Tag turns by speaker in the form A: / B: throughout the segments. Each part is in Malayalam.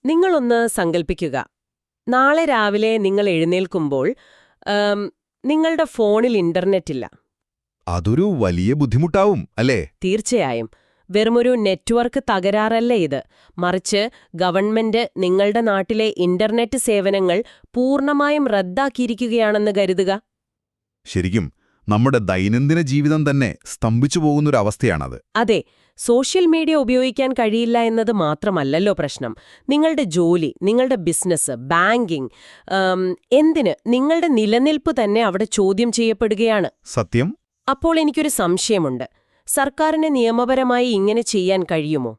A: നിങ്ങളൊന്ന് സങ്കൽപ്പിക്കുക. നാളെ രാവിലെ നിങ്ങൾ എഴുന്നേൽക്കുമ്പോൾ നിങ്ങളുടെ ഫോണിൽ ഇന്റർനെറ്റ് ഇല്ല.
B: അതൊരു വലിയ ബുദ്ധിമുട്ടാവും അല്ലേ?
A: തീർച്ചയായും. വെറുമൊരു നെറ്റ്വർക്ക് തകരാറല്ല ഇത്. മറിച്ച് ഗവൺമെന്റ് നിങ്ങളുടെ നാട്ടിലെ ഇന്റർനെറ്റ് സേവനങ്ങൾ പൂർണ്ണമായും റദ്ദാക്കിയിരിക്കുകയാണെന്ന് കരുതുക.
B: ശരിക്കും നമ്മുടെ ദൈനംദിന ജീവിതം തന്നെ സ്തംഭിച്ചു പോകുന്നൊരവസ്ഥയാണത്.
A: അതെ. സോഷ്യൽ മീഡിയ ഉപയോഗിക്കാൻ കഴിയില്ല എന്നത് മാത്രമല്ലല്ലോ പ്രശ്നം. നിങ്ങളുടെ ജോലി, നിങ്ങളുടെ ബിസിനസ്, ബാങ്കിംഗ്, എന്തിന് നിങ്ങളുടെ നിലനിൽപ്പ് തന്നെ അവിടെ ചോദ്യം ചെയ്യപ്പെടുകയാണ്.
B: സത്യം.
A: അപ്പോൾ എനിക്കൊരു സംശയമുണ്ട്. സർക്കാരിന് നിയമപരമായി ഇങ്ങനെ ചെയ്യാൻ കഴിയുമോ?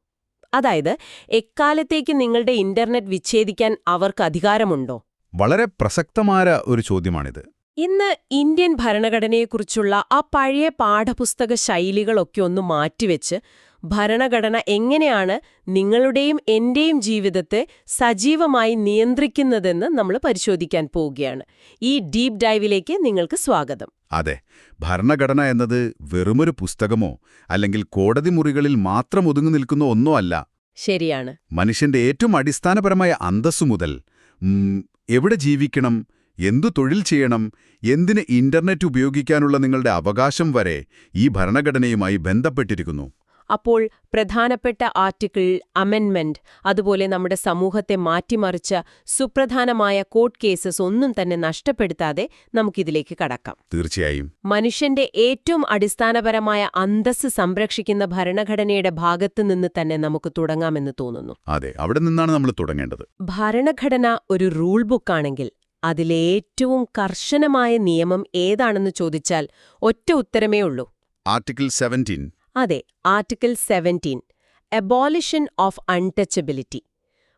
A: അതായത്, എക്കാലത്തേക്ക് നിങ്ങളുടെ ഇന്റർനെറ്റ് വിച്ഛേദിക്കാൻ അവർക്ക് അധികാരമുണ്ടോ?
B: വളരെ പ്രസക്തമായ ഒരു ചോദ്യമാണിത്.
A: ഇന്ന് ഇന്ത്യൻ ഭരണഘടനയെക്കുറിച്ചുള്ള ആ പഴയ പാഠപുസ്തക ശൈലികളൊക്കെ ഒന്ന് മാറ്റിവെച്ച് ഭരണഘടന എങ്ങനെയാണ് നിങ്ങളുടെയും എന്റെയും ജീവിതത്തെ സജീവമായി നിയന്ത്രിക്കുന്നതെന്ന് നമ്മൾ പരിശോധിക്കാൻ പോവുകയാണ്. ഈ ഡീപ് ഡൈവിലേക്ക് നിങ്ങൾക്ക് സ്വാഗതം.
B: അതെ, ഭരണഘടന എന്നത് വെറുമൊരു പുസ്തകമോ അല്ലെങ്കിൽ കോടതി മുറികളിൽ മാത്രം ഒതുങ്ങി നിൽക്കുന്ന ഒന്നോ അല്ല.
A: ശരിയാണ്.
B: മനുഷ്യന്റെ ഏറ്റവും അടിസ്ഥാനപരമായ അന്തസ്സു മുതൽ എവിടെ ജീവിക്കണം, എന്തു തൊഴിൽ ചെയ്യണം, എന്തിന് ഇന്റർനെറ്റ് ഉപയോഗിക്കാനുള്ള നിങ്ങളുടെ അവകാശം വരെ ഈ ഭരണഘടനയുമായി ബന്ധപ്പെട്ടിരിക്കുന്നു.
A: അപ്പോൾ പ്രധാനപ്പെട്ട ആർട്ടിക്കിൾ, അമെൻമെന്റ്, അതുപോലെ നമ്മുടെ സമൂഹത്തെ മാറ്റിമറിച്ച സുപ്രധാനമായ കോർട്ട് കേസസ് ഒന്നും തന്നെ നഷ്ടപ്പെടുത്താതെ നമുക്കിതിലേക്ക് കടക്കാം.
B: തീർച്ചയായും.
A: മനുഷ്യന്റെ ഏറ്റവും അടിസ്ഥാനപരമായ അന്തസ്സ് സംരക്ഷിക്കുന്ന ഭരണഘടനയുടെ ഭാഗത്തുനിന്ന് തന്നെ നമുക്ക് തുടങ്ങാമെന്ന് തോന്നുന്നു.
B: അതെ, അവിടെ നിന്നാണ് നമ്മൾ തുടങ്ങേണ്ടത്.
A: ഭരണഘടന ഒരു റൂൾ ബുക്കാണെങ്കിൽ അതിലേറ്റവും കർശനമായ നിയമം ഏതാണെന്ന് ചോദിച്ചാൽ ഒറ്റ ഉത്തരമേ ഉള്ളൂ.
B: ആർട്ടിക്കിൾ 17.
A: അതെ, ആർട്ടിക്കിൾ 17, അബോളിഷൻ ഓഫ് അൺടച്ചബിലിറ്റി.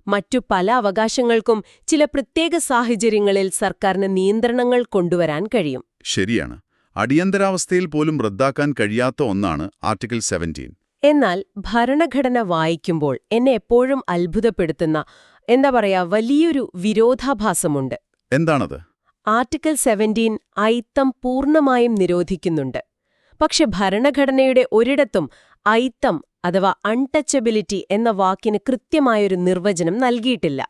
A: മറ്റു പല അവകാശങ്ങൾക്കും ചില പ്രത്യേക സാഹചര്യങ്ങളിൽ സർക്കാരിന് നിയന്ത്രണങ്ങൾ കൊണ്ടുവരാൻ കഴിയും.
B: ശരിയാണ്. അടിയന്തരാവസ്ഥയിൽ പോലും റദ്ദാക്കാൻ കഴിയാത്ത ഒന്നാണ് ആർട്ടിക്കിൾ 17.
A: എന്നാൽ ഭരണഘടന വായിക്കുമ്പോൾ എന്നെ എപ്പോഴും അത്ഭുതപ്പെടുത്തുന്ന വലിയൊരു വിരോധാഭാസമുണ്ട്.
B: എന്താണത്?
A: ആർട്ടിക്കിൾ 17 അയിത്തം പൂർണ്ണമായും നിരോധിക്കുന്നുണ്ട്. പക്ഷെ ഭരണഘടനയുടെ ഒരിടത്തും അയിത്തം അഥവാ അൺടച്ചബിലിറ്റി എന്ന വാക്കിന് കൃത്യമായൊരു നിർവചനം നൽകിയിട്ടില്ല.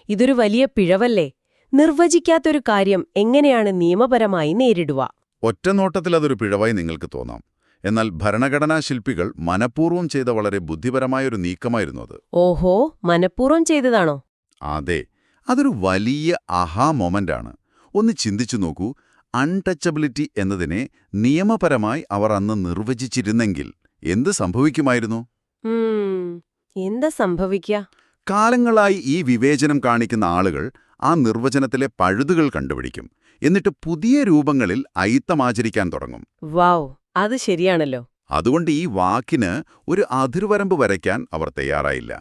A: ഇതൊരു വലിയ പിഴവല്ലേ? നിർവചിക്കാത്തൊരു കാര്യം എങ്ങനെയാണ് നിയമപരമായി നേരിടുക?
B: ഒറ്റനോട്ടത്തിൽ അതൊരു പിഴവായി നിങ്ങൾക്ക് തോന്നാം. എന്നാൽ ഭരണഘടനാ ശില്പികൾ മനഃപൂർവ്വം ചെയ്ത വളരെ ബുദ്ധിപരമായൊരു നീക്കമായിരുന്നു അത്.
A: ഓഹോ, മനഃപൂർവ്വം ചെയ്തതാണോ?
B: അതെ, അതൊരു വലിയ ആഹാ മൊമെന്റാണ്. ഒന്ന് ചിന്തിച്ചു നോക്കൂ. അൺടച്ചബിലിറ്റി എന്നതിനെ നിയമപരമായി അവർ അന്ന് നിർവചിച്ചിരുന്നെങ്കിൽ എന്ത് സംഭവിക്കുമായിരുന്നു?
A: എന്താ സംഭവിക്കുക?
B: കാലങ്ങളായി ഈ വിവേചനം കാണിക്കുന്ന ആളുകൾ ആ നിർവചനത്തിലെ പഴുതുകൾ കണ്ടുപിടിക്കും. എന്നിട്ട് പുതിയ രൂപങ്ങളിൽ അയിത്തമാചരിക്കാൻ തുടങ്ങും.
A: വൗ, അത് ശരിയാണല്ലോ.
B: അതുകൊണ്ട് ഈ വാക്കിന് ഒരു അതിർവരമ്പ് വരയ്ക്കാൻ അവർ തയ്യാറായില്ല.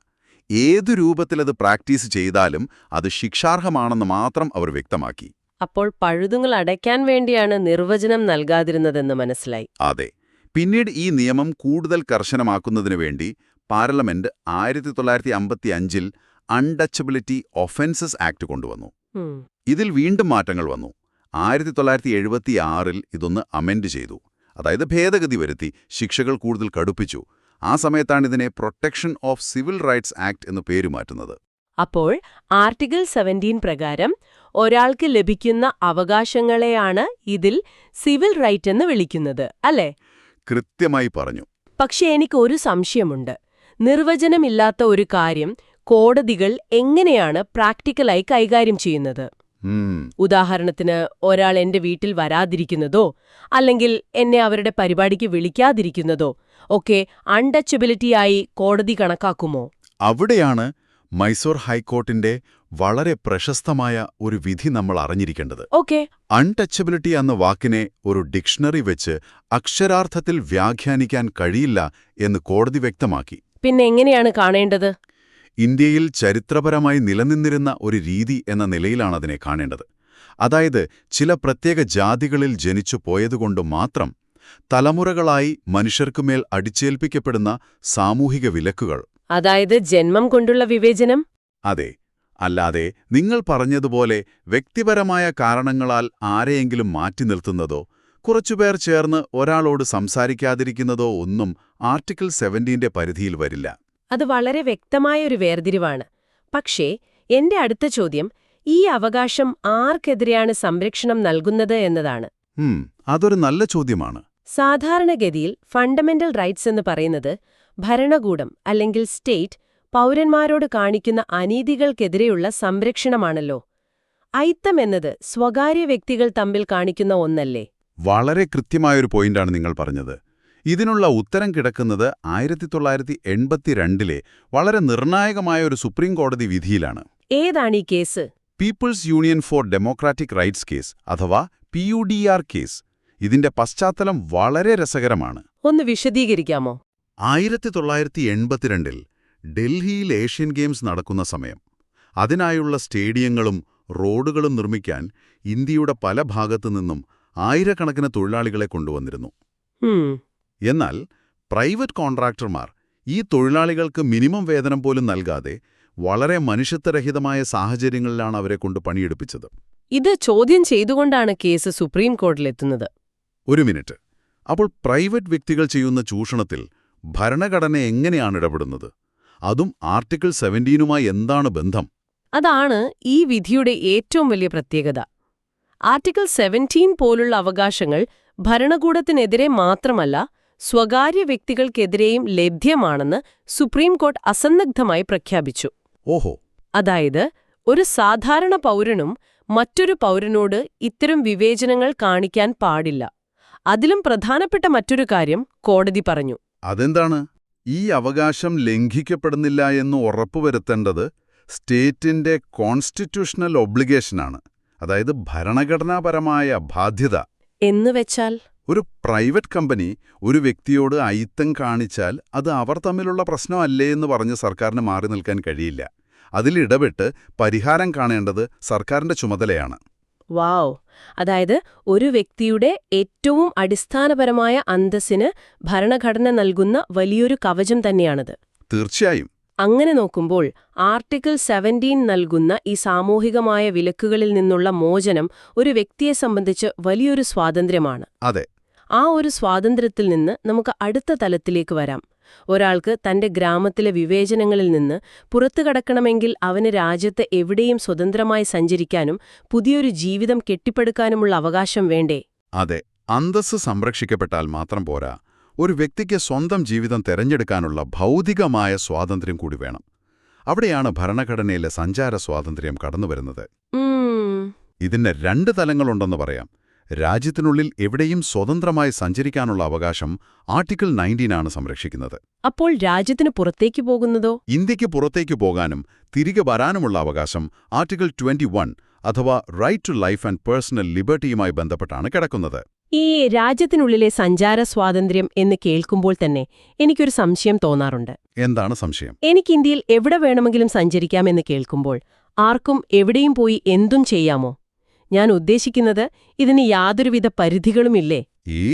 B: ഏതു രൂപത്തിലത് പ്രാക്ടീസ് ചെയ്താലും അത് ശിക്ഷാർഹമാണെന്ന് മാത്രം അവർ വ്യക്തമാക്കി.
A: അപ്പോൾ പഴുതുകൾ അടയ്ക്കാൻ വേണ്ടിയാണ് നിർവചനം നൽകാതിരുന്നതെന്ന് മനസ്സിലായി.
B: അതെ. പിന്നീട് ഈ നിയമം കൂടുതൽ കർശനമാക്കുന്നതിനു വേണ്ടി പാർലമെന്റ് 1955-ൽ അൺടച്ചബിലിറ്റി ഒഫൻസസ് ആക്ട് കൊണ്ടുവന്നു. ഇതിൽ വീണ്ടും മാറ്റങ്ങൾ വന്നു. 1976-ൽ ഇതൊന്ന് അമെൻഡ് ചെയ്തു. അതായത് ഭേദഗതി വരുത്തി ശിക്ഷകൾ കൂടുതൽ കടുപ്പിച്ചു. ആ സമയത്താണ് ഇതിനെ protection of civil rights act എന്ന് പേരുമാറ്റുന്നത്.
A: അപ്പോൾ ആർട്ടിക്കിൾ 17 പ്രകാരം ഒരാൾക്ക് ലഭിക്കുന്ന അവകാശങ്ങളെയാണ് ഇതിൽ സിവിൽ റൈറ്റ് എന്ന് വിളിക്കുന്നത്, അല്ലേ?
B: കൃത്യമായി പറഞ്ഞു.
A: പക്ഷെ എനിക്ക് ഒരു സംശയമുണ്ട്. നിർവചനമില്ലാത്ത ഒരു കാര്യം കോടതികൾ എങ്ങനെയാണ് പ്രാക്ടിക്കലായി കൈകാര്യം ചെയ്യുന്നത്? ഉദാഹരണത്തിന്, ഒരാൾ എന്റെ വീട്ടിൽ വരാതിരിക്കുന്നതോ അല്ലെങ്കിൽ എന്നെ അവരുടെ പരിപാടിക്ക് വിളിക്കാതിരിക്കുന്നതോ ഒക്കെ അൺടച്ചബിലിറ്റിയായി കോടതി കണക്കാക്കുമോ?
B: അവിടെയാണ് മൈസൂർ ഹൈക്കോർട്ടിന്റെ വളരെ പ്രശസ്തമായ ഒരു വിധി നമ്മൾ അറിഞ്ഞിരിക്കേണ്ടത്. അൺടച്ചബിലിറ്റി എന്ന വാക്കിനെ ഒരു ഡിക്ഷണറി വെച്ച് അക്ഷരാർത്ഥത്തിൽ വ്യാഖ്യാനിക്കാൻ കഴിയില്ല എന്ന് കോടതി വ്യക്തമാക്കി.
A: പിന്നെ എങ്ങനെയാണ് കാണേണ്ടത്?
B: ഇന്ത്യയിൽ ചരിത്രപരമായി നിലനിന്നിരുന്ന ഒരു രീതി എന്ന നിലയിലാണതിനെ കാണേണ്ടത്. അതായത് ചില പ്രത്യേക ജാതികളിൽ ജനിച്ചു പോയതുകൊണ്ട് മാത്രം തലമുറകളായി മനുഷ്യർക്കുമേൽ അടിച്ചേൽപ്പിക്കപ്പെടുന്ന സാമൂഹിക വിലക്കുകൾ.
A: അതായത് ജന്മം കൊണ്ടുള്ള വിവേചനം?
B: അതെ. അല്ലാതെ നിങ്ങൾ പറഞ്ഞതുപോലെ വ്യക്തിപരമായ കാരണങ്ങളാൽ ആരെയെങ്കിലും മാറ്റി നിർത്തുന്നതോ കുറച്ചുപേർ ചേർന്ന് ഒരാളോട് സംസാരിക്കാതിരിക്കുന്നതോ ഒന്നും ആർട്ടിക്കിൾ 17ന്റെ പരിധിയിൽ വരില്ല.
A: അത് വളരെ വ്യക്തമായൊരു വേർതിരിവാണ്. പക്ഷേ എന്റെ അടുത്ത ചോദ്യം ഈ അവകാശം ആർക്കെതിരെയാണ് സംരക്ഷണം നൽകുന്നത് എന്നതാണ്.
B: അതൊരു നല്ല ചോദ്യമാണ്.
A: സാധാരണഗതിയിൽ ഫണ്ടമെന്റൽ റൈറ്റ്സ് എന്ന് പറയുന്നത് ഭരണകൂടം അല്ലെങ്കിൽ സ്റ്റേറ്റ് പൗരന്മാരോട് കാണിക്കുന്ന അനീതികൾക്കെതിരെയുള്ള സംരക്ഷണമാണല്ലോ. അയിത്തം എന്നത് സ്വകാര്യ വ്യക്തികൾ തമ്മിൽ കാണിക്കുന്ന ഒന്നല്ലേ?
B: വളരെ കൃത്യമായൊരു പോയിന്റാണ് നിങ്ങൾ പറഞ്ഞത്. ഇതിനുള്ള ഉത്തരം കിടക്കുന്നത് 1982 വളരെ നിർണായകമായ ഒരു സുപ്രീം കോടതി വിധിയിലാണ്.
A: ഏതാണീ case?
B: People's union for democratic rights case അഥവാ PUDR കേസ്. ഇതിന്റെ പശ്ചാത്തലം വളരെ രസകരമാണ്.
A: ഒന്ന് വിശദീകരിക്കാമോ?
B: 1982 ഡൽഹിയിൽ ഏഷ്യൻ ഗെയിംസ് നടക്കുന്ന സമയം. അതിനായുള്ള സ്റ്റേഡിയങ്ങളും റോഡുകളും നിർമ്മിക്കാൻ ഇന്ത്യയുടെ പല ഭാഗത്തു നിന്നും ആയിരക്കണക്കിന് തൊഴിലാളികളെ കൊണ്ടുവന്നിരുന്നു. എന്നാൽ പ്രൈവറ്റ് കോൺട്രാക്ടർമാർ ഈ തൊഴിലാളികൾക്ക് മിനിമം വേതനം പോലും നൽകാതെ വളരെ മനുഷ്യത്വരഹിതമായ സാഹചര്യങ്ങളിലാണ് അവരെ കൊണ്ട് പണിയെടുപ്പിച്ചത്.
A: ഇത് ചോദ്യം ചെയ്തുകൊണ്ടാണ് കേസ് സുപ്രീം കോടതിയിലെത്തുന്നത്.
B: ഒരു മിനിറ്റ്. അപ്പോൾ പ്രൈവറ്റ് വ്യക്തികൾ ചെയ്യുന്ന ചൂഷണത്തിൽ ഭരണഘടന എങ്ങനെയാണ് ഇടപെടുന്നത്? അതും ആർട്ടിക്കിൾ 17മായി എന്താണ് ബന്ധം?
A: അതാണ് ഈ വിധിയുടെ ഏറ്റവും വലിയ പ്രത്യേകത. ആർട്ടിക്കിൾ 17 പോലുള്ള അവകാശങ്ങൾ ഭരണകൂടത്തിനെതിരെ മാത്രമല്ല സ്വകാര്യ വ്യക്തികൾക്കെതിരെയും ലഭ്യമാണെന്ന് സുപ്രീം കോടതി അസന്നിഗ്ധമായി പ്രഖ്യാപിച്ചു.
B: ഓഹോ.
A: അതായത് ഒരു സാധാരണ പൗരനും മറ്റൊരു പൗരനോട് ഇത്തരം വിവേചനങ്ങൾ കാണിക്കാൻ പാടില്ല. അതിലും പ്രധാനപ്പെട്ട മറ്റൊരു കാര്യം കോടതി പറഞ്ഞു.
B: അതെന്താണ്? ഈ അവകാശം ലംഘിക്കപ്പെടുന്നില്ല എന്ന് ഉറപ്പുവരുത്തേണ്ടത് സ്റ്റേറ്റിന്റെ കോൺസ്റ്റിറ്റ്യൂഷണൽ ഒബ്ലിഗേഷനാണ്. അതായത് ഭരണഘടനാപരമായ ബാധ്യത.
A: എന്നുവെച്ചാൽ
B: ഒരു പ്രൈവറ്റ് കമ്പനി ഒരു വ്യക്തിയോട് അയിത്തം കാണിച്ചാൽ അത് അവർ തമ്മിലുള്ള പ്രശ്നമല്ലേ എന്ന് പറഞ്ഞ് സർക്കാരിന് മാറി നിൽക്കാൻ കഴിയില്ല. അതിലിടപെട്ട് പരിഹാരം കാണേണ്ടത് സർക്കാരിന്റെ ചുമതലയാണ്.
A: വാവ്. അതായത് ഒരു വ്യക്തിയുടെ ഏറ്റവും അടിസ്ഥാനപരമായ അന്തസ്സിന് ഭരണഘടന നൽകുന്ന വലിയൊരു കവചം തന്നെയാണത്.
B: തീർച്ചയായും.
A: അങ്ങനെ നോക്കുമ്പോൾ ആർട്ടിക്കിൾ 17 നൽകുന്ന ഈ സാമൂഹികമായ വിലക്കുകളിൽ നിന്നുള്ള മോചനം ഒരു വ്യക്തിയെ സംബന്ധിച്ച് വലിയൊരു സ്വാതന്ത്ര്യമാണ്.
B: അതെ.
A: ആ ഒരു സ്വാതന്ത്ര്യത്തിൽ നിന്ന് നമുക്ക് അടുത്ത തലത്തിലേക്ക് വരാം. ഒരാൾക്ക് തന്റെ ഗ്രാമത്തിലെ വിവേചനങ്ങളിൽ നിന്ന് പുറത്തു കടക്കണമെങ്കിൽ അവന് രാജ്യത്ത് എവിടെയും സ്വതന്ത്രമായി സഞ്ചരിക്കാനും പുതിയൊരു ജീവിതം കെട്ടിപ്പടുക്കാനുമുള്ള അവകാശം വേണ്ടേ?
B: അതെ. അന്തസ്സ് സംരക്ഷിക്കപ്പെട്ടാൽ മാത്രം പോരാ. ഒരു വ്യക്തിക്ക് സ്വന്തം ജീവിതം തെരഞ്ഞെടുക്കാനുള്ള ഭൗതികമായ സ്വാതന്ത്ര്യം കൂടി വേണം. അവിടെയാണ് ഭരണഘടനയിലെ സഞ്ചാര സ്വാതന്ത്ര്യം കടന്നുവരുന്നത്. ഇതിന് 2 തലങ്ങളുണ്ടെന്ന് പറയാം. രാജ്യത്തിനുള്ളിൽ എവിടെയും സ്വതന്ത്രമായി സഞ്ചരിക്കാനുള്ള അവകാശം ആർട്ടിക്കിൾ 19 ആണ് സംരക്ഷിക്കുന്നത്.
A: അപ്പോൾ രാജ്യത്തിന് പുറത്തേക്ക് പോകുന്നതോ?
B: ഇന്ത്യക്ക് പുറത്തേക്ക് പോകാനും തിരികെ വരാനുമുള്ള അവകാശം ആർട്ടിക്കിൾ 21 അഥവാ right to life and personal ലിബർട്ടിയുമായി ബന്ധപ്പെട്ടാണ് കിടക്കുന്നത്.
A: ഈ രാജ്യത്തിനുള്ളിലെ സഞ്ചാര സ്വാതന്ത്ര്യം എന്ന് കേൾക്കുമ്പോൾ തന്നെ എനിക്കൊരു സംശയം തോന്നാറുണ്ട്.
B: എന്താണ് സംശയം?
A: എനിക്ക് ഇന്ത്യയിൽ എവിടെ വേണമെങ്കിലും സഞ്ചരിക്കാമെന്ന് കേൾക്കുമ്പോൾ ആർക്കും എവിടെയും പോയി എന്തും ചെയ്യാമോ? ഞാൻ ഉദ്ദേശിക്കുന്നത് ഇതിന് യാതൊരുവിധ പരിധികളുമില്ലേ?
B: ഈ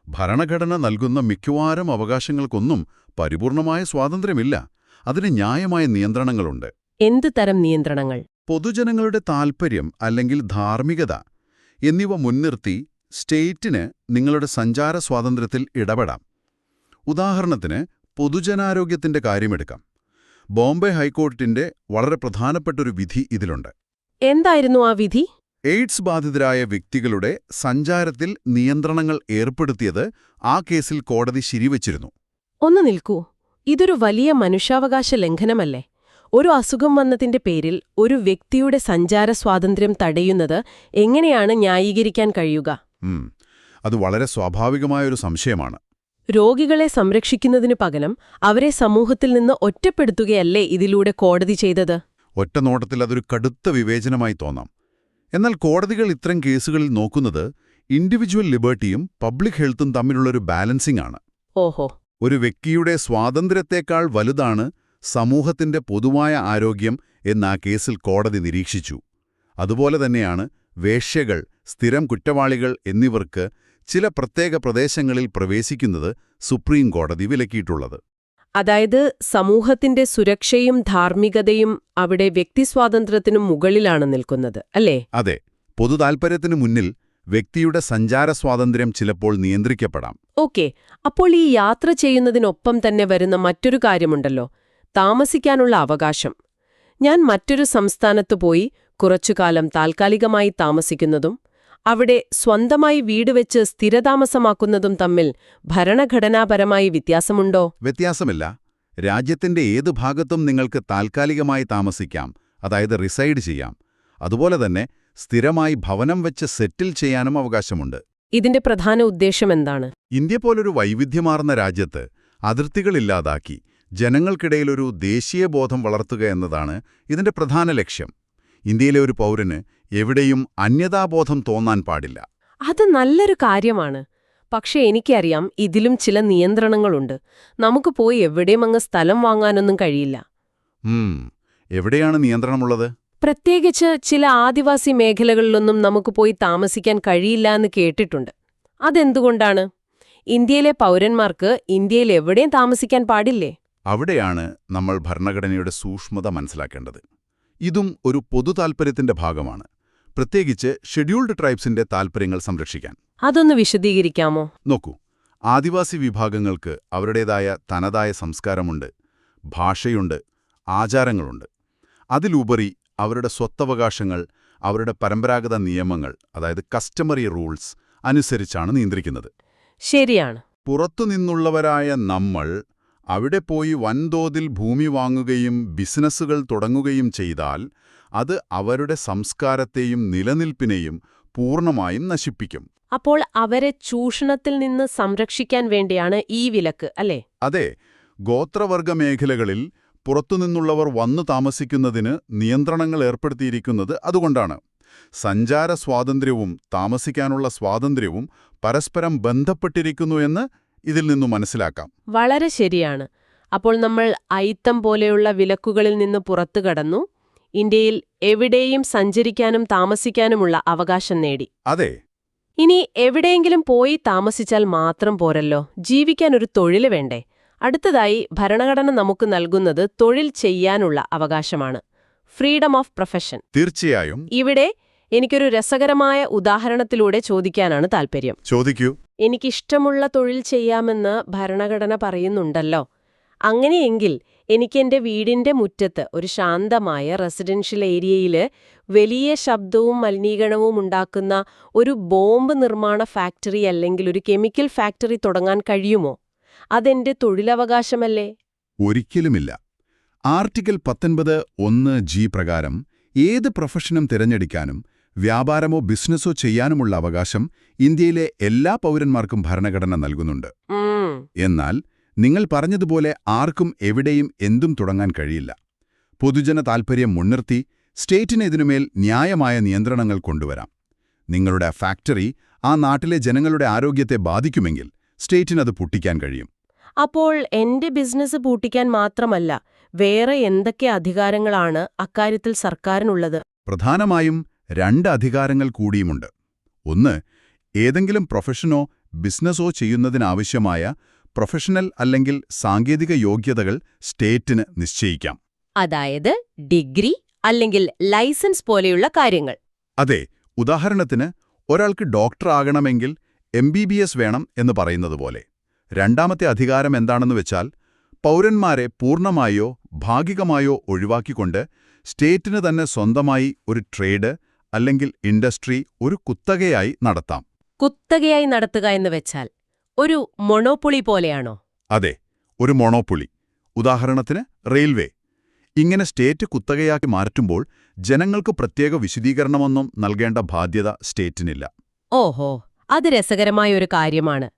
B: ഭരണഘടന നൽകുന്ന മിക്കവാറും അവകാശങ്ങൾക്കൊന്നും പരിപൂർണമായ സ്വാതന്ത്ര്യമില്ല. അതിന് ന്യായമായ നിയന്ത്രണങ്ങളുണ്ട്.
A: എന്ത് തരം നിയന്ത്രണങ്ങൾ?
B: പൊതുജനങ്ങളുടെ താൽപ്പര്യം അല്ലെങ്കിൽ ധാർമ്മികത എന്നിവ മുൻനിർത്തി സ്റ്റേറ്റിന് നിങ്ങളുടെ സഞ്ചാര സ്വാതന്ത്ര്യത്തിൽ ഇടപെടാം. ഉദാഹരണത്തിന് പൊതുജനാരോഗ്യത്തിന്റെ കാര്യമെടുക്കാം. ബോംബെ ഹൈക്കോടതിന്റെ വളരെ പ്രധാനപ്പെട്ടൊരു വിധി ഇതിലുണ്ട്.
A: എന്തായിരുന്നു ആ വിധി?
B: എയ്ഡ്സ് ബാധിതരായ വ്യക്തികളുടെ സഞ്ചാരത്തിൽ നിയന്ത്രണങ്ങൾ ഏർപ്പെടുത്തിയത് ആ കേസിൽ കോടതി ശരിവച്ചിരുന്നു.
A: ഒന്ന് നിൽക്കൂ. ഇതൊരു വലിയ മനുഷ്യാവകാശ ലംഘനമല്ലേ? ഒരു അസുഖം വന്നതിന്റെ പേരിൽ ഒരു വ്യക്തിയുടെ സഞ്ചാര സ്വാതന്ത്ര്യം തടയുന്നത് എങ്ങനെയാണ് ന്യായീകരിക്കാൻ കഴിയുക?
B: അത് വളരെ സ്വാഭാവികമായൊരു സംശയമാണ്.
A: രോഗികളെ സംരക്ഷിക്കുന്നതിനു പകരം അവരെ സമൂഹത്തിൽ നിന്ന് ഒറ്റപ്പെടുത്തുകയല്ലേ ഇതിലൂടെ കോടതി ചെയ്തത്?
B: ഒറ്റനോട്ടത്തിൽ അതൊരു കടുത്ത വിവേചനമായി തോന്നാം. എന്നാൽ കോടതികൾ ഇത്തരം കേസുകളിൽ നോക്കുന്നത് ഇൻഡിവിജ്വൽ ലിബർട്ടിയും പബ്ലിക് ഹെൽത്തും തമ്മിലുള്ളൊരു ബാലൻസിംഗ് ആണ്.
A: ഓഹോ.
B: ഒരു വ്യക്തിയുടെ സ്വാതന്ത്ര്യത്തെക്കാൾ വലുതാണ് സമൂഹത്തിന്റെ പൊതുവായ ആരോഗ്യം എന്ന് ആ കേസിൽ കോടതി നിരീക്ഷിച്ചു. അതുപോലെ തന്നെയാണ് വേശ്യകൾ, സ്ഥിരം കുറ്റവാളികൾ എന്നിവർക്ക് ചില പ്രത്യേക പ്രദേശങ്ങളിൽ പ്രവേശിക്കുന്നത് സുപ്രീം കോടതി വിലക്കിയിട്ടുള്ളത്.
A: അതായത് സമൂഹത്തിന്റെ സുരക്ഷയും ധാർമ്മികതയും അവിടെ വ്യക്തിസ്വാതന്ത്ര്യത്തിനും മുകളിലാണ് നിൽക്കുന്നത്, അല്ലേ?
B: അതെ. പൊതുതാൽപര്യത്തിനു മുന്നിൽ വ്യക്തിയുടെ സഞ്ചാര സ്വാതന്ത്ര്യം ചിലപ്പോൾ നിയന്ത്രിക്കപ്പെടാം.
A: ഓക്കെ. അപ്പോൾ ഈ യാത്ര ചെയ്യുന്നതിനൊപ്പം തന്നെ വരുന്ന മറ്റൊരു കാര്യമുണ്ടല്ലോ, താമസിക്കാനുള്ള അവകാശം. ഞാൻ മറ്റൊരു സംസ്ഥാനത്ത് പോയി കുറച്ചുകാലം താൽക്കാലികമായി താമസിക്കുന്നതും അവിടെ സ്വന്തമായി വീട് വെച്ച് സ്ഥിരതാമസമാക്കുന്നതും തമ്മിൽ ഭരണഘടനാപരമായി വ്യത്യാസമുണ്ടോ?
B: വ്യത്യാസമില്ല. രാജ്യത്തിന്റെ ഏതു ഭാഗത്തും നിങ്ങൾക്ക് താൽക്കാലികമായി താമസിക്കാം, അതായത് റിസൈഡ് ചെയ്യാം. അതുപോലെ തന്നെ സ്ഥിരമായി ഭവനം വെച്ച് സെറ്റിൽ ചെയ്യാനും അവകാശമുണ്ട്.
A: ഇതിന്റെ പ്രധാന ഉദ്ദേശം എന്താണ്?
B: ഇന്ത്യ പോലൊരു വൈവിധ്യമാർന്ന രാജ്യത്ത് അതിർത്തികളില്ലാതാക്കി ജനങ്ങൾക്കിടയിലൊരു ദേശീയബോധം വളർത്തുക എന്നതാണ് ഇതിന്റെ പ്രധാന ലക്ഷ്യം. ഇന്ത്യയിലെ ഒരു പൗരന് എവിടെയും അന്യതാബോധം തോന്നാൻ പാടില്ല.
A: അത് നല്ലൊരു കാര്യമാണ്. പക്ഷേ എനിക്കറിയാം, ഇതിലും ചില നിയന്ത്രണങ്ങളുണ്ട്. നമുക്ക് പോയി എവിടെയും അങ്ങ് സ്ഥലം വാങ്ങാനൊന്നും കഴിയില്ല.
B: എവിടെയാണ് നിയന്ത്രണമുള്ളത്?
A: പ്രത്യേകിച്ച് ചില ആദിവാസി മേഖലകളിലൊന്നും നമുക്ക് പോയി താമസിക്കാൻ കഴിയില്ല എന്ന് കേട്ടിട്ടുണ്ട്. അതെന്തുകൊണ്ടാണ്? ഇന്ത്യയിലെ പൗരന്മാർക്ക് ഇന്ത്യയിൽ എവിടെയും താമസിക്കാൻ പാടില്ലേ?
B: അവിടെയാണ് നമ്മൾ ഭരണഘടനയുടെ സൂക്ഷ്മത മനസ്സിലാക്കേണ്ടത്. ഇതും ഒരു പൊതു താൽപര്യത്തിന്റെ ഭാഗമാണ്, പ്രത്യേകിച്ച് ഷെഡ്യൂൾഡ് ട്രൈബ്സിന്റെ താൽപര്യങ്ങൾ സംരക്ഷിക്കാൻ.
A: അതൊന്ന് വിശദീകരിക്കാമോ?
B: നോക്കൂ, ആദിവാസി വിഭാഗങ്ങൾക്ക് അവരുടേതായ തനതായ സംസ്കാരമുണ്ട്, ഭാഷയുണ്ട്, ആചാരങ്ങളുണ്ട്. അതിലുപരി അവരുടെ സ്വത്തവകാശങ്ങൾ അവരുടെ പരമ്പരാഗത നിയമങ്ങൾ, അതായത് കസ്റ്റമറി റൂൾസ് അനുസരിച്ചാണ് നിയന്ത്രിക്കുന്നത്.
A: ശരിയാണ്.
B: പുറത്തുനിന്നുള്ളവരായ നമ്മൾ അവിടെ പോയി വൻതോതിൽ ഭൂമി വാങ്ങുകയും ബിസിനസ്സുകൾ തുടങ്ങുകയും ചെയ്താൽ അത് അവരുടെ സംസ്കാരത്തെയും നിലനിൽപ്പിനെയും പൂർണ്ണമായും നശിപ്പിക്കും.
A: അപ്പോൾ അവരെ ചൂഷണത്തിൽ നിന്ന് സംരക്ഷിക്കാൻ വേണ്ടിയാണ് ഈ വിലക്ക്, അല്ലേ?
B: അതെ. ഗോത്രവർഗ മേഖലകളിൽ പുറത്തുനിന്നുള്ളവർ വന്നു താമസിക്കുന്നതിന് നിയന്ത്രണങ്ങൾ ഏർപ്പെടുത്തിയിരിക്കുന്നത് അതുകൊണ്ടാണ്. സഞ്ചാര സ്വാതന്ത്ര്യവും താമസിക്കാനുള്ള സ്വാതന്ത്ര്യവും പരസ്പരം ബന്ധപ്പെട്ടിരിക്കുന്നു എന്ന് ഇതിൽ നിന്നു മനസ്സിലാക്കാം.
A: വളരെ ശരിയാണ്. അപ്പോൾ നമ്മൾ അയിത്തം പോലെയുള്ള വിലക്കുകളിൽ നിന്ന് പുറത്തു കടന്നു, ഇന്ത്യയിൽ എവിടെയും സഞ്ചരിക്കാനും താമസിക്കാനുമുള്ള അവകാശം നേടി.
B: അതെ.
A: ഇനി എവിടെയെങ്കിലും പോയി താമസിച്ചാൽ മാത്രം പോരല്ലോ, ജീവിക്കാൻ ഒരു തൊഴിൽ വേണ്ടേ? അടുത്തതായി ഭരണഘടന നമുക്ക് നൽകുന്നത് തൊഴിൽ ചെയ്യാനുള്ള അവകാശമാണ്, ഫ്രീഡം ഓഫ് പ്രൊഫഷൻ.
B: തീർച്ചയായും.
A: ഇവിടെ എനിക്കൊരു രസകരമായ ഉദാഹരണത്തിലൂടെ ചോദിക്കാനാണ് താൽപ്പര്യം.
B: ചോദിക്കൂ.
A: എനിക്കിഷ്ടമുള്ള തൊഴിൽ ചെയ്യാമെന്ന് ഭരണഘടന പറയുന്നുണ്ടല്ലോ. അങ്ങനെയെങ്കിൽ എനിക്കെന്റെ വീടിന്റെ മുറ്റത്ത് ഒരു ശാന്തമായ റെസിഡൻഷ്യൽ ഏരിയയില് വലിയ ശബ്ദവും മലിനീകരണവും ഉണ്ടാക്കുന്ന ഒരു ബോംബ് നിർമ്മാണ ഫാക്ടറി അല്ലെങ്കിൽ ഒരു കെമിക്കൽ ഫാക്ടറി തുടങ്ങാൻ കഴിയുമോ? അതെന്റെ തൊഴിലവകാശമല്ലേ?
B: ഒരിക്കലുമില്ല. ആർട്ടിക്കിൾ 19(1)(g) പ്രകാരം ഏത് പ്രൊഫഷനും തിരഞ്ഞെടുക്കാനും വ്യാപാരമോ ബിസിനസ്സോ ചെയ്യാനുമുള്ള അവകാശം ഇന്ത്യയിലെ എല്ലാ പൗരന്മാർക്കും ഭരണഘടന നൽകുന്നുണ്ട്. എന്നാൽ നിങ്ങൾ പറഞ്ഞതുപോലെ ആർക്കും എവിടെയും എന്തും തുടങ്ങാൻ കഴിയില്ല. പൊതുജന താൽപര്യം മുൻനിർത്തി സ്റ്റേറ്റിന് ഇതിനുമേൽ ന്യായമായ നിയന്ത്രണങ്ങൾ കൊണ്ടുവരാം. നിങ്ങളുടെ ഫാക്ടറി ആ നാട്ടിലെ ജനങ്ങളുടെ ആരോഗ്യത്തെ ബാധിക്കുമെങ്കിൽ സ്റ്റേറ്റിനത് പൂട്ടിക്കാൻ കഴിയും.
A: അപ്പോൾ എന്റെ ബിസിനസ് പൂട്ടിക്കാൻ മാത്രമല്ല, വേറെ എന്തൊക്കെ അധികാരങ്ങളാണ് അക്കാര്യത്തിൽ സർക്കാരിനുള്ളത്?
B: പ്രധാനമായും 2 അധികാരങ്ങൾ കൂടിയുമുണ്ട്. ഒന്ന്, ഏതെങ്കിലും പ്രൊഫഷനോ ബിസിനസ്സോ ചെയ്യുന്നതിനാവശ്യമായ പ്രൊഫഷണൽ അല്ലെങ്കിൽ സാങ്കേതിക യോഗ്യതകൾ സ്റ്റേറ്റിന് നിശ്ചയിക്കാം.
A: അതായത് ഡിഗ്രി അല്ലെങ്കിൽ ലൈസൻസ് പോലെയുള്ള കാര്യങ്ങൾ.
B: അതെ. ഉദാഹരണത്തിന് ഒരാൾക്ക് ഡോക്ടർ ആകണമെങ്കിൽ MBBS വേണം എന്ന് പറയുന്നത് പോലെ. രണ്ടാമത്തെ അധികാരം എന്താണെന്ന് വെച്ചാൽ പൗരന്മാരെ പൂർണ്ണമായോ ഭാഗികമായോ ഒഴിവാക്കിക്കൊണ്ട് സ്റ്റേറ്റിന് തന്നെ സ്വന്തമായി ഒരു ട്രേഡ് അല്ലെങ്കിൽ ഇൻഡസ്ട്രി ഒരു കുത്തകയായി നടത്താം.
A: കുത്തകയായി നടത്തുക എന്ന് വെച്ചാൽ ഒരു മൊണോപ്പൊളി പോലെയാണോ?
B: അതെ, ഒരു മൊണോപ്പൊളി. ഉദാഹരണത്തിന് റെയിൽവേ. ഇങ്ങനെ സ്റ്റേറ്റ് കുത്തകയാക്കി മാറ്റുമ്പോൾ ജനങ്ങൾക്ക് പ്രത്യേക വിശദീകരണമൊന്നും നൽകേണ്ട ബാധ്യത സ്റ്റേറ്റിനില്ല.
A: ഓഹോ, അത് രസകരമായ ഒരു കാര്യമാണ്.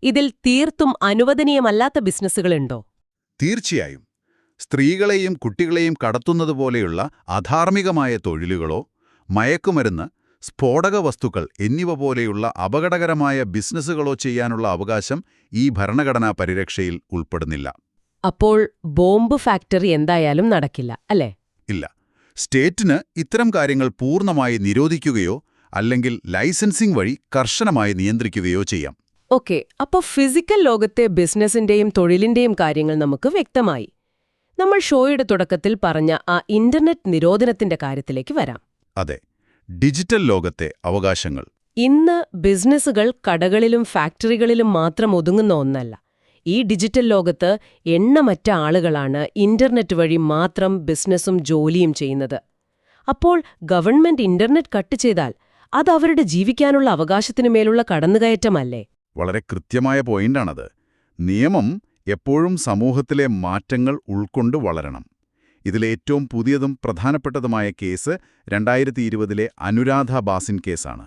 A: ഇതിൽ തീർത്തും അനുവദനീയമല്ലാത്ത ബിസിനസ്സുകളുണ്ടോ?
B: തീർച്ചയായും. സ്ത്രീകളെയും കുട്ടികളെയും കടത്തുന്നതുപോലെയുള്ള അധാർമികമായ തൊഴിലുകളോ മയക്കുമരുന്ന്, സ്ഫോടക വസ്തുക്കൾ എന്നിവ പോലെയുള്ള അപകടകരമായ ബിസിനസ്സുകളോ ചെയ്യാനുള്ള അവകാശം ഈ ഭരണഘടനാ പരിരക്ഷയിൽ ഉൾപ്പെടുന്നില്ല.
A: അപ്പോൾ ബോംബ് ഫാക്ടറി എന്തായാലും നടക്കില്ല, അല്ലേ?
B: ഇല്ല. സ്റ്റേറ്റിന് ഇത്തരം കാര്യങ്ങൾ പൂർണ്ണമായി നിരോധിക്കുകയോ അല്ലെങ്കിൽ ലൈസൻസിംഗ് വഴി കർശനമായി നിയന്ത്രിക്കുകയോ ചെയ്യാം.
A: ഓക്കെ, അപ്പോൾ ഫിസിക്കൽ ലോകത്തെ ബിസിനസിന്റെയും തൊഴിലിന്റെയും കാര്യങ്ങൾ നമുക്ക് വ്യക്തമായി. നമ്മൾ ഷോയുടെ തുടക്കത്തിൽ പറഞ്ഞ ആ ഇന്റർനെറ്റ് നിരോധനത്തിന്റെ കാര്യത്തിലേക്ക് വരാം.
B: അതെ, ഡിജിറ്റൽ ലോകത്തെ അവകാശങ്ങൾ.
A: ഇന്ന് ബിസിനസ്സുകൾ കടകളിലും ഫാക്ടറികളിലും മാത്രം ഒതുങ്ങുന്ന ഒന്നല്ല. ഈ ഡിജിറ്റൽ ലോകത്ത് എണ്ണമറ്റ ആളുകളാണ് ഇന്റർനെറ്റ് വഴി മാത്രം ബിസിനസ്സും ജോലിയും ചെയ്യുന്നത്. അപ്പോൾ ഗവൺമെന്റ് ഇന്റർനെറ്റ് കട്ട് ചെയ്താൽ അത് അവരുടെ ജീവിക്കാനുള്ള അവകാശത്തിനു മേലുള്ള കടന്നുകയറ്റമല്ലേ?
B: വളരെ കൃത്യമായ പോയിന്റാണത്. നിയമം എപ്പോഴും സമൂഹത്തിലെ മാറ്റങ്ങൾ ഉൾക്കൊണ്ട് വളരണം. ഇതിലേറ്റവും പുതിയതും പ്രധാനപ്പെട്ടതുമായ കേസ് 2020 അനുരാധ ബാസിൻ കേസാണ്.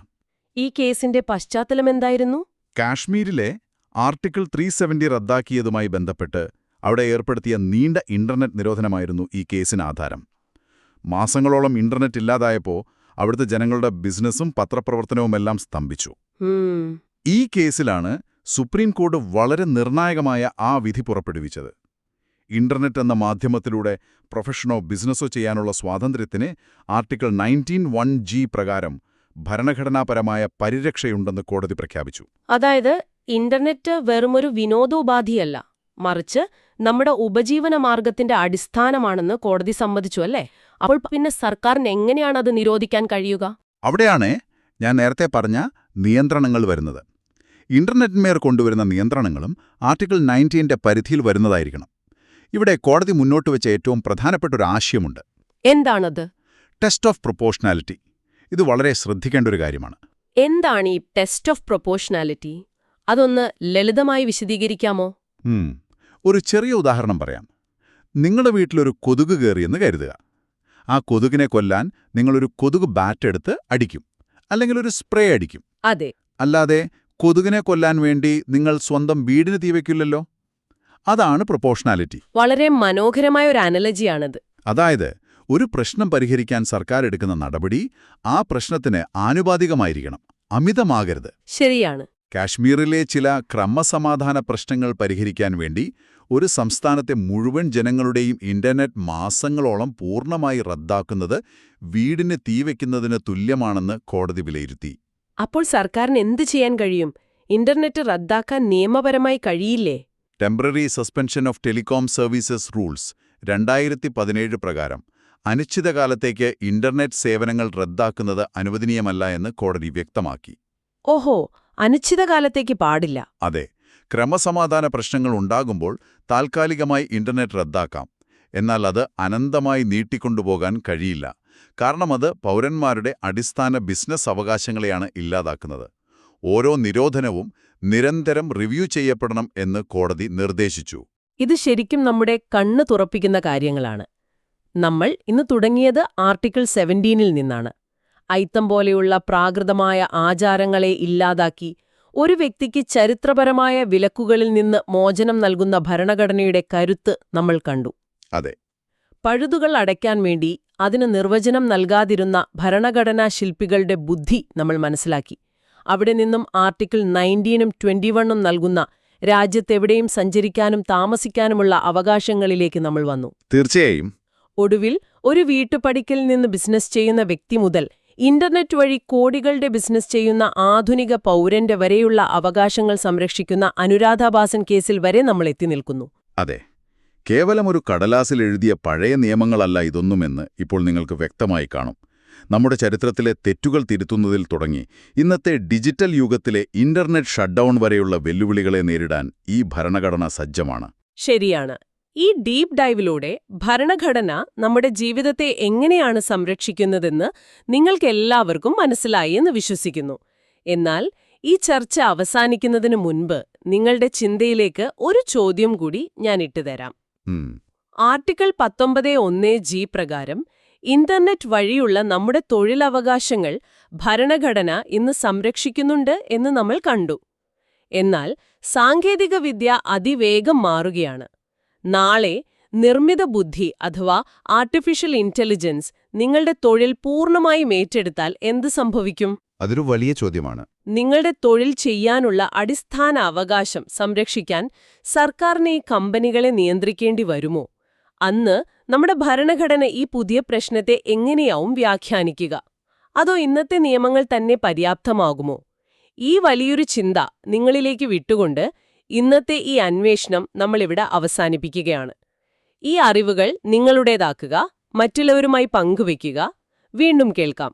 A: ഈ കേസിന്റെ പശ്ചാത്തലമെന്തായിരുന്നു?
B: കാശ്മീരിലെ ആർട്ടിക്കിൾ 370 റദ്ദാക്കിയതുമായി ബന്ധപ്പെട്ട് അവിടെ ഏർപ്പെടുത്തിയ നീണ്ട ഇന്റർനെറ്റ് നിരോധനമായിരുന്നു ഈ കേസിന് ആധാരം. മാസങ്ങളോളം ഇന്റർനെറ്റ് ഇല്ലാതായപ്പോൾ അവിടുത്തെ ജനങ്ങളുടെ ബിസിനസ്സും പത്രപ്രവർത്തനവുമെല്ലാം സ്തംഭിച്ചു. ഈ കേസിലാണ് സുപ്രീം കോടതി വളരെ നിർണായകമായ ആ വിധി പുറപ്പെടുവിച്ചത്. ഇന്റർനെറ്റ് എന്ന മാധ്യമത്തിലൂടെ പ്രൊഫഷനോ ബിസിനസ്സോ ചെയ്യാനുള്ള സ്വാതന്ത്ര്യത്തിന് ആർട്ടിക്കിൾ 19(1)G പ്രകാരം ഭരണഘടനാപരമായ പരിരക്ഷയുണ്ടെന്ന് കോടതി പ്രഖ്യാപിച്ചു.
A: അതായത് ഇന്റർനെറ്റ് വെറുമൊരു വിനോദോപാധിയല്ല, മറിച്ച് നമ്മുടെ ഉപജീവന മാർഗത്തിന്റെ അടിസ്ഥാനമാണെന്ന് കോടതി സമ്മതിച്ചു, അല്ലേ? അപ്പോൾ പിന്നെ സർക്കാരിന് എങ്ങനെയാണ് അത് നിരോധിക്കാൻ കഴിയുക?
B: അവിടെയാണ് ഞാൻ നേരത്തെ പറഞ്ഞ നിയന്ത്രണങ്ങൾ വരുന്നത്. ഇന്റർനെറ്റിന്മേൽ കൊണ്ടുവരുന്ന നിയന്ത്രണങ്ങളും ആർട്ടിക്കിൾ 19 പരിധിയിൽ വരുന്നതായിരിക്കണം. ഇവിടെ കോടതി മുന്നോട്ട് വെച്ച ഏറ്റവും പ്രധാനപ്പെട്ട ഒരു ആശയമുണ്ട്.
A: എന്താണത്?
B: Test of proportionality. ഇത് വളരെ ശ്രദ്ധിക്കേണ്ട ഒരു കാര്യമാണ്.
A: എന്താണ് ഈ ടെസ്റ്റ് ഓഫ് പ്രൊപ്പോർഷണാലിറ്റി? അതൊന്ന് ലളിതമായി വിശദീകരിക്കാമോ?
B: ഒരു ചെറിയ ഉദാഹരണം പറയാം. നിങ്ങളുടെ വീട്ടിലൊരു കൊതുക് കയറിയെന്ന് കരുതുക. ആ കൊതുകിനെ കൊല്ലാൻ നിങ്ങളൊരു കൊതുക് ബാറ്റ് എടുത്ത് അടിക്കും, അല്ലെങ്കിൽ ഒരു സ്പ്രേ അടിക്കും.
A: അതെ.
B: അല്ലാതെ കൊതുകിനെ കൊല്ലാൻ വേണ്ടി നിങ്ങൾ സ്വന്തം വീടിന് തീവയ്ക്കില്ലല്ലോ. അതാണ് പ്രൊപ്പോർഷണാലിറ്റി.
A: വളരെ മനോഹരമായ ഒരു അനലജിയാണത്.
B: അതായത് ഒരു പ്രശ്നം പരിഹരിക്കാൻ സർക്കാർ എടുക്കുന്ന നടപടി ആ പ്രശ്നത്തിന് ആനുപാതികമായിരിക്കണം, അമിതമാകരുത്.
A: ശരിയാണ്.
B: കാശ്മീരിലെ ചില ക്രമസമാധാന പ്രശ്നങ്ങൾ പരിഹരിക്കാൻ വേണ്ടി ഒരു സംസ്ഥാനത്തെ മുഴുവൻ ജനങ്ങളുടെയും ഇന്റർനെറ്റ് മാസങ്ങളോളം പൂർണ്ണമായി റദ്ദാക്കുന്നത് വീടിന് തീവയ്ക്കുന്നതിന് തുല്യമാണെന്ന് കോടതി വിലയിരുത്തി.
A: അപ്പോൾ സർക്കാരിന് എന്ത് ചെയ്യാൻ കഴിയും? ഇന്റർനെറ്റ് റദ്ദാക്കാൻ നിയമപരമായി കഴിയില്ലേ?
B: Temporary suspension of telecom services rules 2017 പ്രകാരം അനിശ്ചിതകാലത്തേക്ക് ഇന്റർനെറ്റ് സേവനങ്ങൾ റദ്ദാക്കുന്നത് അനുവദനീയമല്ല എന്ന് കോടതി വ്യക്തമാക്കി.
A: ഓഹോ, അനിശ്ചിതകാലത്തേക്ക് പാടില്ല.
B: അതെ. ക്രമസമാധാന പ്രശ്നങ്ങൾ ഉണ്ടാകുമ്പോൾ താൽക്കാലികമായി ഇന്റർനെറ്റ് റദ്ദാക്കാം. എന്നാൽ അത് അനന്തമായി നീട്ടിക്കൊണ്ടുപോകാൻ കഴിയില്ല. കാരണം അത് പൗരന്മാരുടെ അടിസ്ഥാന ബിസിനസ് അവകാശങ്ങളെയാണ് ഇല്ലാതാക്കുന്നത്. ഓരോ നിരോധനവും നിരന്തരം റിവ്യൂ ചെയ്യപ്പെടണം എന്ന് കോടതി നിർദ്ദേശിച്ചു.
A: ഇത് ശരിക്കും നമ്മുടെ കണ്ണ് തുറപ്പിക്കുന്ന കാര്യങ്ങളാണ്. നമ്മൾ ഇന്ന് തുടങ്ങിയത് ആർട്ടിക്കിൾ 17 നിന്നാണ്. ഐത്തം പോലെയുള്ള പ്രാകൃതമായ ആചാരങ്ങളെ ഇല്ലാതാക്കി ഒരു വ്യക്തിക്ക് ചരിത്രപരമായ വിലക്കുകളിൽ നിന്ന് മോചനം നൽകുന്ന ഭരണഘടനയുടെ കരുത്ത് നമ്മൾ കണ്ടു.
B: അതെ.
A: പഴുതുകൾ അടയ്ക്കാൻ വേണ്ടി അതിന് നിർവചനം നൽകാതിരുന്ന ഭരണഘടനാ ശില്പികളുടെ ബുദ്ധി നമ്മൾ മനസ്സിലാക്കി. അവിടെ നിന്നും ആർട്ടിക്കിൾ 19ഉം 21ഉം നൽകുന്ന രാജ്യത്തെവിടെയും സഞ്ചരിക്കാനും താമസിക്കാനുമുള്ള അവകാശങ്ങളിലേക്ക് നമ്മൾ വന്നു.
B: തീർച്ചയായും.
A: ഒടുവിൽ ഒരു വീട്ടുപടിക്കൽ നിന്ന് ബിസിനസ് ചെയ്യുന്ന വ്യക്തി മുതൽ ഇന്റർനെറ്റ് വഴി കോടികളുടെ ബിസിനസ് ചെയ്യുന്ന ആധുനിക പൗരന്റെ വരെയുള്ള അവകാശങ്ങൾ സംരക്ഷിക്കുന്ന അനുരാധ ബാസിൻ കേസിൽ വരെ നമ്മൾ എത്തി നിൽക്കുന്നു.
B: അതെ. കേവലം ഒരു കടലാസിൽ എഴുതിയ പഴയ നിയമങ്ങളല്ല ഇതൊന്നുമെന്ന് ഇപ്പോൾ നിങ്ങൾക്ക് വ്യക്തമായി കാണും. നമ്മുടെ ചരിത്രത്തിലെ തെറ്റുകൾ തിരുത്തുന്നതിൽ തുടങ്ങി ഇന്നത്തെ ഡിജിറ്റൽ യുഗത്തിലെ ഇന്റർനെറ്റ് ഷട്ട്ഡൗൺ വരെയുള്ള വെല്ലുവിളികളെ നേരിടാൻ ഈ ഭരണഘടന സജ്ജമാണ്.
A: ശരിയാണ്. ഈ ഡീപ് ഡൈവിലൂടെ ഭരണഘടന നമ്മുടെ ജീവിതത്തെ എങ്ങനെയാണ് സംരക്ഷിക്കുന്നതെന്ന് നിങ്ങൾക്കെല്ലാവർക്കും മനസ്സിലായി എന്ന് വിശ്വസിക്കുന്നു. എന്നാൽ ഈ ചർച്ച അവസാനിക്കുന്നതിന് മുൻപ് നിങ്ങളുടെ ചിന്തയിലേക്ക് ഒരു ചോദ്യം കൂടി ഞാൻ ഇട്ടുതരാം. ആർട്ടിക്കിൾ 19(1)G പ്രകാരം ഇന്റർനെറ്റ് വഴിയുള്ള നമ്മുടെ തൊഴിലവകാശങ്ങൾ ഭരണഘടന ഇന്ന് സംരക്ഷിക്കുന്നുണ്ട് എന്ന് നമ്മൾ കണ്ടു. എന്നാൽ സാങ്കേതികവിദ്യ അതിവേഗം മാറുകയാണ്. നാളെ നിർമ്മിത ബുദ്ധി അഥവാ ആർട്ടിഫിഷ്യൽ ഇന്റലിജൻസ് നിങ്ങളുടെ തൊഴിൽ പൂർണ്ണമായും ഏറ്റെടുത്താൽ എന്ത് സംഭവിക്കും?
B: അതൊരു വലിയ ചോദ്യമാണ്.
A: നിങ്ങളുടെ തൊഴിൽ ചെയ്യാനുള്ള അടിസ്ഥാന അവകാശം സംരക്ഷിക്കാൻ സർക്കാരിന് ഈ കമ്പനികളെ നിയന്ത്രിക്കേണ്ടി വരുമോ? അന്ന് നമ്മുടെ ഭരണഘടന ഈ പുതിയ പ്രശ്നത്തെ എങ്ങനെയാവും വ്യാഖ്യാനിക്കുക? അതോ ഇന്നത്തെ നിയമങ്ങൾ തന്നെ പര്യാപ്തമാകുമോ? ഈ വലിയൊരു ചിന്ത നിങ്ങളിലേക്ക് വിട്ടുകൊണ്ട് ഇന്നത്തെ ഈ അന്വേഷണം നമ്മളിവിടെ അവസാനിപ്പിക്കുകയാണ്. ഈ അറിവുകൾ നിങ്ങളുടേതാക്കുക, മറ്റുള്ളവരുമായി പങ്കുവയ്ക്കുക. വീണ്ടും കേൾക്കാം.